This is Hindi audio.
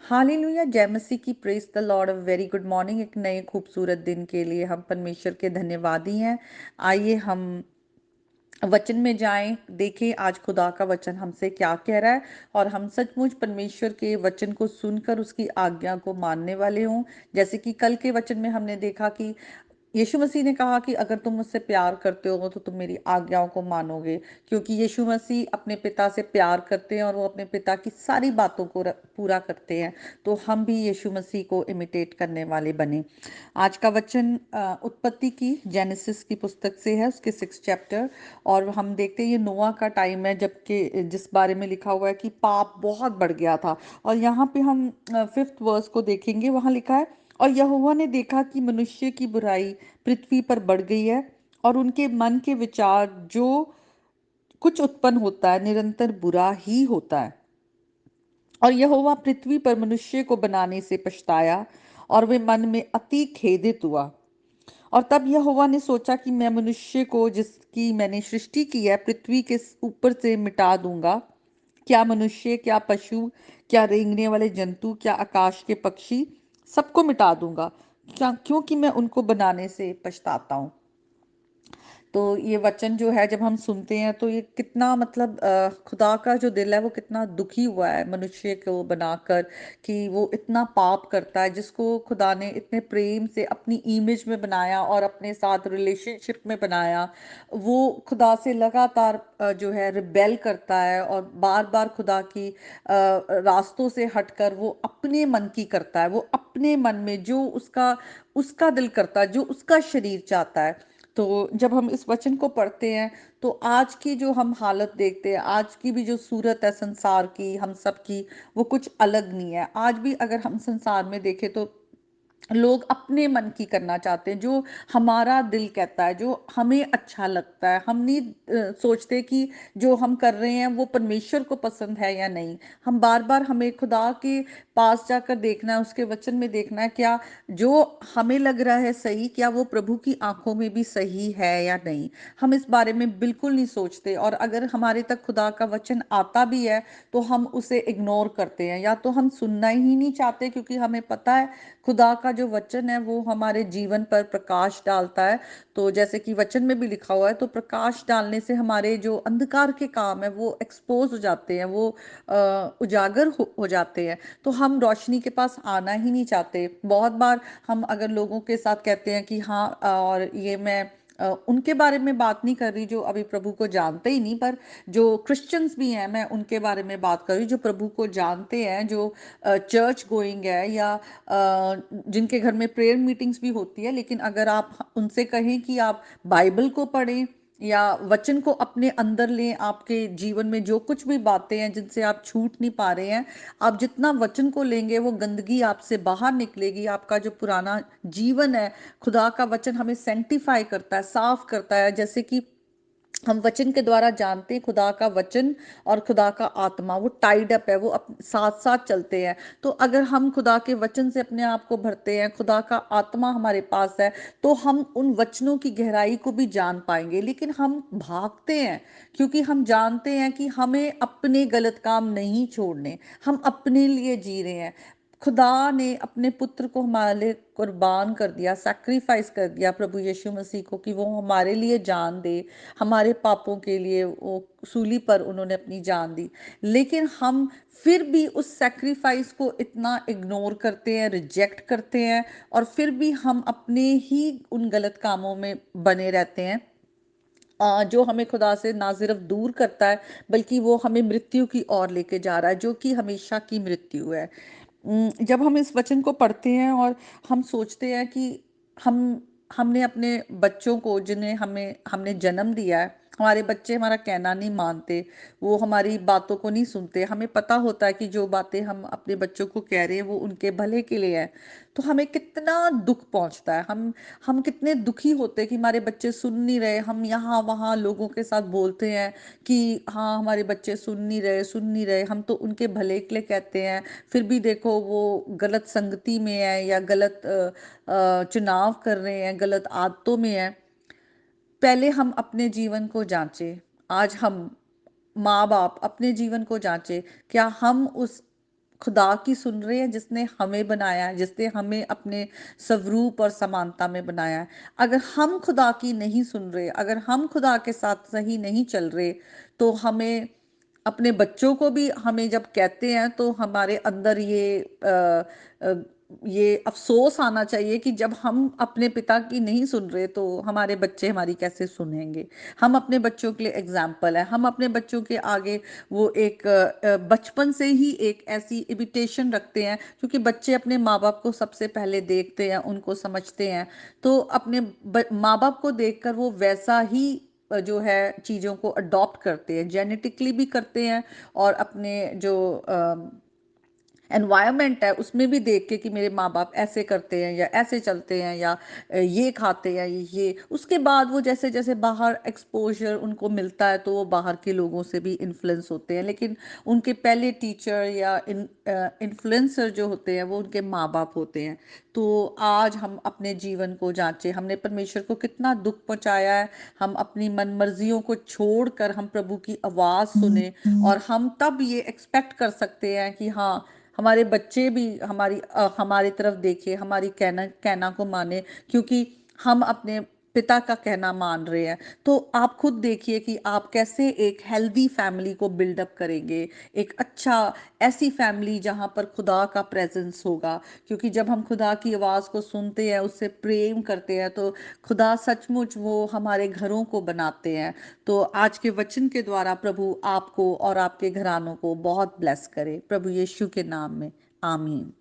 हालेलुया, जय मसीह की। Praise the Lord. Very good morning. एक नए खूबसूरत दिन के लिए हम परमेश्वर के धन्यवादी हैं। आइए हम वचन में जाएं, देखें आज खुदा का वचन हमसे क्या कह रहा है और हम सचमुच परमेश्वर के वचन को सुनकर उसकी आज्ञा को मानने वाले हों। जैसे कि कल के वचन में हमने देखा कि यीशु मसीह ने कहा कि अगर तुम मुझसे प्यार करते हो तो तुम मेरी आज्ञाओं को मानोगे, क्योंकि यीशु मसीह अपने पिता से प्यार करते हैं और वो अपने पिता की सारी बातों को पूरा करते हैं। तो हम भी यीशु मसीह को इमिटेट करने वाले बने। आज का वचन उत्पत्ति की जेनेसिस की पुस्तक से है, उसके 6 चैप्टर। और हम देखते हैं ये नोआ का टाइम है, जबकि जिस बारे में लिखा हुआ है कि पाप बहुत बढ़ गया था। और यहाँ पे हम 5th वर्स को देखेंगे। वहाँ लिखा है, और यहोवा ने देखा कि मनुष्य की बुराई पृथ्वी पर बढ़ गई है और उनके मन के विचार जो कुछ उत्पन्न होता है निरंतर बुरा ही होता है। और यहोवा पृथ्वी पर मनुष्य को बनाने से पछताया और वे मन में अति खेदित हुआ। और तब यहोवा ने सोचा कि मैं मनुष्य को जिसकी मैंने सृष्टि की है पृथ्वी के ऊपर से मिटा दूंगा। क्या मनुष्य, क्या पशु, क्या रेंगने वाले जंतु, क्या आकाश के पक्षी, सबको मिटा दूंगा, क्या क्योंकि मैं उनको बनाने से पछताता हूँ। तो ये वचन जो है जब हम सुनते हैं तो ये कितना मतलब खुदा का जो दिल है वो कितना दुखी हुआ है मनुष्य को बनाकर, कि वो इतना पाप करता है जिसको खुदा ने इतने प्रेम से अपनी इमेज में बनाया और अपने साथ रिलेशनशिप में बनाया। वो खुदा से लगातार जो है रिबेल करता है और बार बार खुदा की रास्तों से हटकर वो अपने मन की करता है। वो अपने मन में जो उसका उसका दिल करता है, जो उसका शरीर चाहता है। तो जब हम इस वचन को पढ़ते हैं तो आज की जो हम हालत देखते हैं, आज की भी जो सूरत है संसार की, हम सब की, वो कुछ अलग नहीं है। आज भी अगर हम संसार में देखें तो लोग अपने मन की करना चाहते हैं, जो हमारा दिल कहता है, जो हमें अच्छा लगता है। हम नहीं सोचते कि जो हम कर रहे हैं वो परमेश्वर को पसंद है या नहीं। हम बार बार हमें खुदा के पास जाकर देखना है, उसके वचन में देखना है, क्या जो हमें लग रहा है सही, क्या वो प्रभु की आंखों में भी सही है या नहीं। हम इस बारे में बिल्कुल नहीं सोचते, और अगर हमारे तक खुदा का वचन आता भी है तो हम उसे इग्नोर करते हैं, या तो हम सुनना ही नहीं चाहते, क्योंकि हमें पता है खुदा का जो वचन है वो हमारे जीवन पर प्रकाश डालता है। तो जैसे कि वचन में भी लिखा हुआ है, तो प्रकाश डालने से हमारे जो अंधकार के काम है वो एक्सपोज हो जाते हैं, वो उजागर हो जाते हैं। तो हम रोशनी के पास आना ही नहीं चाहते। बहुत बार हम अगर लोगों के साथ कहते हैं कि हाँ, और ये मैं उनके बारे में बात नहीं कर रही जो अभी प्रभु को जानते ही नहीं, पर जो क्रिश्चियंस भी हैं मैं उनके बारे में बात कर रही हूँ, जो प्रभु को जानते हैं, जो चर्च गोइंग है, या जिनके घर में प्रेयर मीटिंग्स भी होती है। लेकिन अगर आप उनसे कहें कि आप बाइबल को पढ़ें या वचन को अपने अंदर लें, आपके जीवन में जो कुछ भी बातें हैं जिनसे आप छूट नहीं पा रहे हैं, आप जितना वचन को लेंगे वो गंदगी आपसे बाहर निकलेगी। आपका जो पुराना जीवन है, खुदा का वचन हमें सेंटिफाई करता है, साफ करता है। जैसे कि हम वचन के द्वारा जानते हैं खुदा का वचन और खुदा का आत्मा वो टाइड अप है, वो साथ साथ चलते हैं। तो अगर हम खुदा के वचन से अपने आप को भरते हैं, खुदा का आत्मा हमारे पास है, तो हम उन वचनों की गहराई को भी जान पाएंगे। लेकिन हम भागते हैं क्योंकि हम जानते हैं कि हमें अपने गलत काम नहीं छोड़ने, हम अपने लिए जी रहे हैं। खुदा ने अपने पुत्र को हमारे लिए कुर्बान कर दिया, सैक्रिफाइस कर दिया प्रभु यीशु मसीह को, कि वो हमारे लिए जान दे, हमारे पापों के लिए वो सूली पर उन्होंने अपनी जान दी। लेकिन हम फिर भी उस सैक्रिफाइस को इतना इग्नोर करते हैं, रिजेक्ट करते हैं, और फिर भी हम अपने ही उन गलत कामों में बने रहते हैं, जो हमें खुदा से ना सिर्फ दूर करता है बल्कि वो हमें मृत्यु की ओर लेके जा रहा है, जो कि हमेशा की मृत्यु है। जब हम इस वचन को पढ़ते हैं और हम सोचते हैं कि हम हमने अपने बच्चों को, जिन्हें हमें हमने जन्म दिया है, हमारे बच्चे हमारा कहना नहीं मानते, वो हमारी बातों को नहीं सुनते। हमें पता होता है कि जो बातें हम अपने बच्चों को कह रहे हैं वो उनके भले के लिए है। तो हमें कितना दुख पहुंचता है, हम कितने दुखी होते हैं कि हमारे बच्चे सुन नहीं रहे। हम यहाँ वहाँ लोगों के साथ बोलते हैं कि हाँ हमारे बच्चे सुन नहीं रहे, सुन नहीं रहे, हम तो उनके भले के लिए कहते हैं। फिर भी देखो वो गलत संगति में है, या गलत चुनाव कर रहे हैं, गलत आदतों में है। पहले हम अपने जीवन को जांचें। आज हम माँ बाप अपने जीवन को जांचें, क्या हम उस खुदा की सुन रहे हैं जिसने हमें बनाया है, जिसने हमें अपने स्वरूप और समानता में बनाया है। अगर हम खुदा की नहीं सुन रहे, अगर हम खुदा के साथ सही नहीं चल रहे, तो हमें अपने बच्चों को भी, हमें जब कहते हैं तो हमारे अंदर अ, ये अफ़सोस आना चाहिए कि जब हम अपने पिता की नहीं सुन रहे तो हमारे बच्चे हमारी कैसे सुनेंगे। हम अपने बच्चों के लिए एग्ज़ाम्पल हैं, हम अपने बच्चों के आगे वो एक बचपन से ही एक ऐसी इमिटेशन रखते हैं, क्योंकि बच्चे अपने माँ-बाप को सबसे पहले देखते हैं, उनको समझते हैं। तो अपने माँ-बाप को देखकर वो वैसा ही जो है चीज़ों को अडॉप्ट करते हैं, जेनेटिकली भी करते हैं, और अपने जो एनवायरनमेंट है उसमें भी देख के कि मेरे माँ बाप ऐसे करते हैं या ऐसे चलते हैं या ये खाते हैं, ये उसके बाद वो जैसे जैसे बाहर एक्सपोजर उनको मिलता है तो वो बाहर के लोगों से भी इन्फ्लुएंस होते हैं, लेकिन उनके पहले टीचर या इन्फ्लुएंसर जो होते हैं वो उनके माँ बाप होते हैं। तो आज हम अपने जीवन को जांचें, हमने परमेश्वर को कितना दुख पहुंचाया है। हम अपनी मन मर्जियों को छोड़कर हम प्रभु की आवाज़ सुने, और हम तब ये एक्सपेक्ट कर सकते हैं कि हाँ, हमारे बच्चे भी हमारी तरफ देखें, हमारी कहना कहना को माने, क्योंकि हम अपने पिता का कहना मान रहे हैं। तो आप खुद देखिए कि आप कैसे एक हेल्दी फैमिली को बिल्डअप करेंगे, एक अच्छा ऐसी फैमिली जहाँ पर खुदा का प्रेजेंस होगा। क्योंकि जब हम खुदा की आवाज़ को सुनते हैं, उससे प्रेम करते हैं, तो खुदा सचमुच वो हमारे घरों को बनाते हैं। तो आज के वचन के द्वारा प्रभु आपको और आपके घरानों को बहुत ब्लेस करे, प्रभु यीशु के नाम में, आमीन।